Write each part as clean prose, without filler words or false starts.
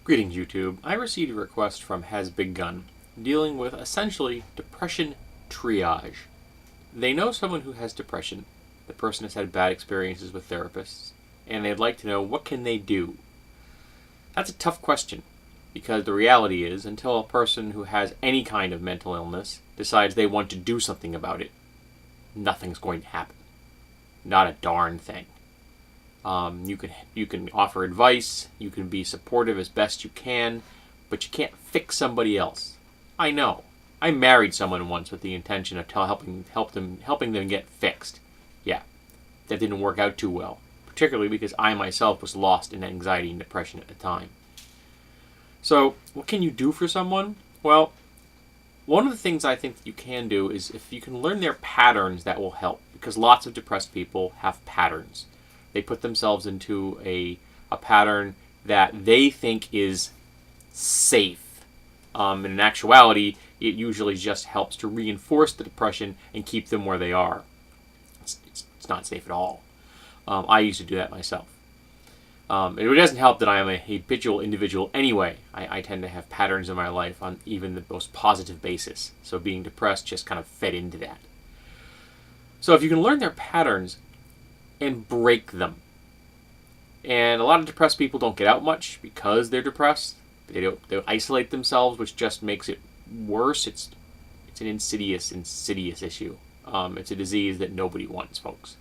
Greetings, YouTube. I received a request from Has Big Gun dealing with essentially depression triage. They know someone who has depression. The person has had bad experiences with therapists, and they'd like to know what can they do. That's a tough question because the reality is, until a person who has any kind of mental illness decides they want to do something about it, nothing's going to happen. Not a darn thing. You can offer advice, you can be supportive as best you can, but you can't fix somebody else. I know. I married someone once with the intention of helping them get fixed. Yeah, that didn't work out too well, particularly because I myself was lost in anxiety and depression at the time. So, what can you do for someone? Well, one of the things I think that you can do is if you can learn their patterns, that will help, because lots of depressed people have patterns. They put themselves into a pattern that they think is safe. In actuality, it usually just helps to reinforce the depression and keep them where they are. It's not safe at all. I used to do that myself. It doesn't help that I am a habitual individual anyway. I tend to have patterns in my life on even the most positive basis. So being depressed just kind of fed into that. So if you can learn their patterns and break them. And a lot of depressed people don't get out much because they're depressed. They isolate themselves, which just makes it worse. It's an insidious issue. It's a disease that nobody wants, folks.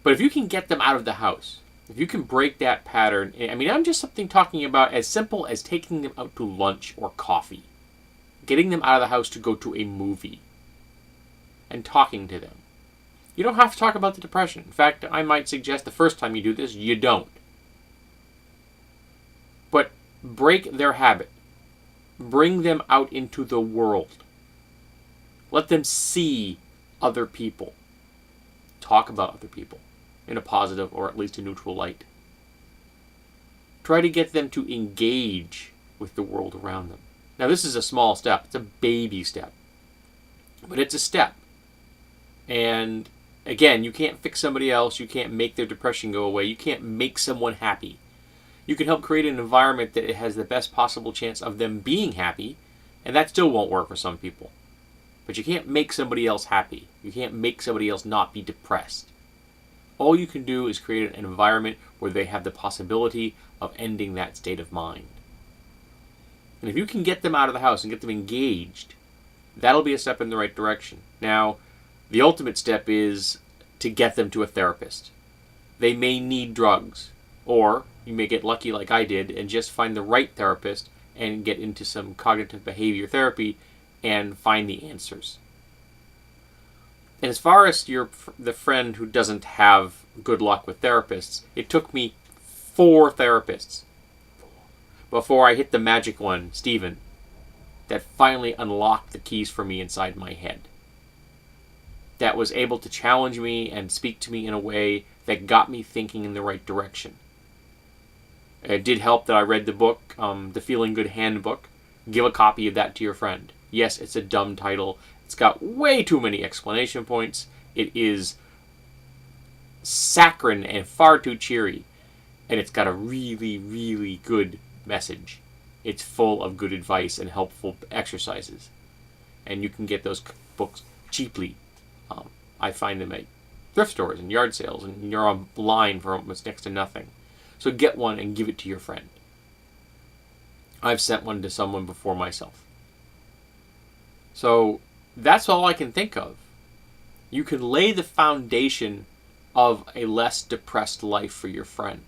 But if you can get them out of the house, if you can break that pattern, I mean, I'm just talking about as simple as taking them out to lunch or coffee, getting them out of the house to go to a movie, and talking to them. You don't have to talk about the depression. In fact, I might suggest the first time you do this, you don't. But break their habit. Bring them out into the world. Let them see other people. Talk about other people in a positive or at least a neutral light. Try to get them to engage with the world around them. Now, this is a small step. It's a baby step. But it's a step. And again, you can't fix somebody else. You can't make their depression go away. You can't make someone happy. You can help create an environment that it has the best possible chance of them being happy, and that still won't work for some people. But you can't make somebody else happy. You can't make somebody else not be depressed. All you can do is create an environment where they have the possibility of ending that state of mind. And if you can get them out of the house and get them engaged, that'll be a step in the right direction. Now, the ultimate step is to get them to a therapist. They may need drugs, or you may get lucky like I did and just find the right therapist and get into some cognitive behavior therapy and find the answers. And as far as the friend who doesn't have good luck with therapists, it took me 4 therapists before I hit the magic one, Stephen, that finally unlocked the keys for me inside my head. That was able to challenge me and speak to me in a way that got me thinking in the right direction. It did help that I read the book, The Feeling Good Handbook. Give a copy of that to your friend. Yes, it's a dumb title. It's got way too many explanation points. It is saccharine and far too cheery. And it's got a really, really good message. It's full of good advice and helpful exercises. And you can get those books cheaply. I find them at thrift stores and yard sales, and you're online for almost next to nothing. So get one and give it to your friend. I've sent one to someone before myself. So that's all I can think of. You can lay the foundation of a less depressed life for your friend.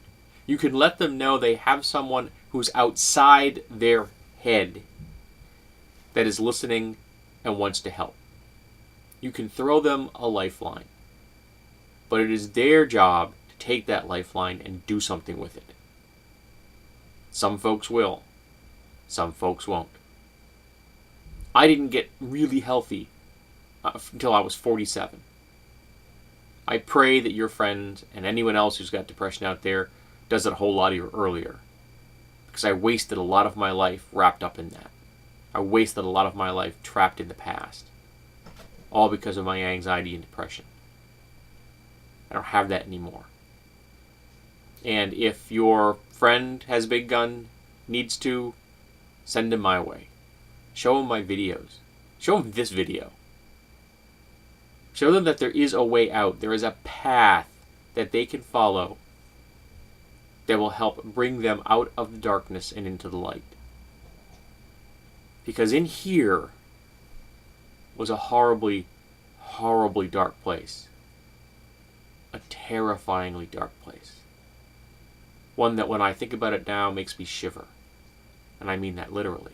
You can let them know they have someone who's outside their head that is listening and wants to help. You can throw them a lifeline. But it is their job to take that lifeline and do something with it. Some folks will. Some folks won't. I didn't get really healthy until I was 47. I pray that your friend and anyone else who's got depression out there does it a whole lot earlier. Because I wasted a lot of my life wrapped up in that. I wasted a lot of my life trapped in the past. All because of my anxiety and depression. I don't have that anymore. And if your friend has a big gun, needs to, send them my way. Show them my videos. Show them this video. Show them that there is a way out. There is a path that they can follow that will help bring them out of the darkness and into the light. Because in here was a horribly, horribly dark place. A terrifyingly dark place. One that when I think about it now makes me shiver. And I mean that literally.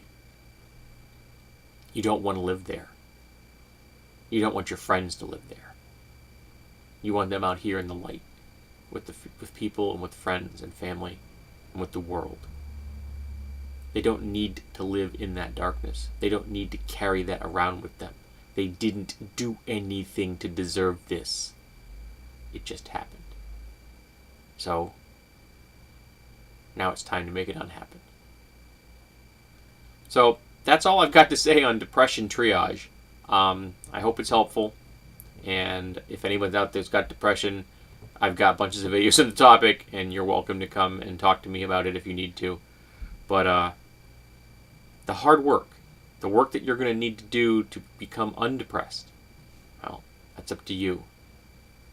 You don't want to live there. You don't want your friends to live there. You want them out here in the light with people and with friends and family and with the world. They don't need to live in that darkness. They don't need to carry that around with them. They didn't do anything to deserve this. It just happened. So, now it's time to make it unhappen. So, that's all I've got to say on depression triage. I hope it's helpful. And if anyone's out there's got depression, I've got bunches of videos on the topic, and you're welcome to come and talk to me about it if you need to. But the hard work, the work that you're going to need to do to become undepressed, well, that's up to you.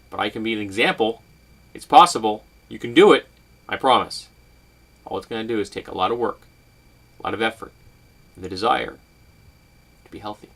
But I can be an example. It's possible. You can do it. I promise. All it's going to do is take a lot of work, a lot of effort, and the desire to be healthy.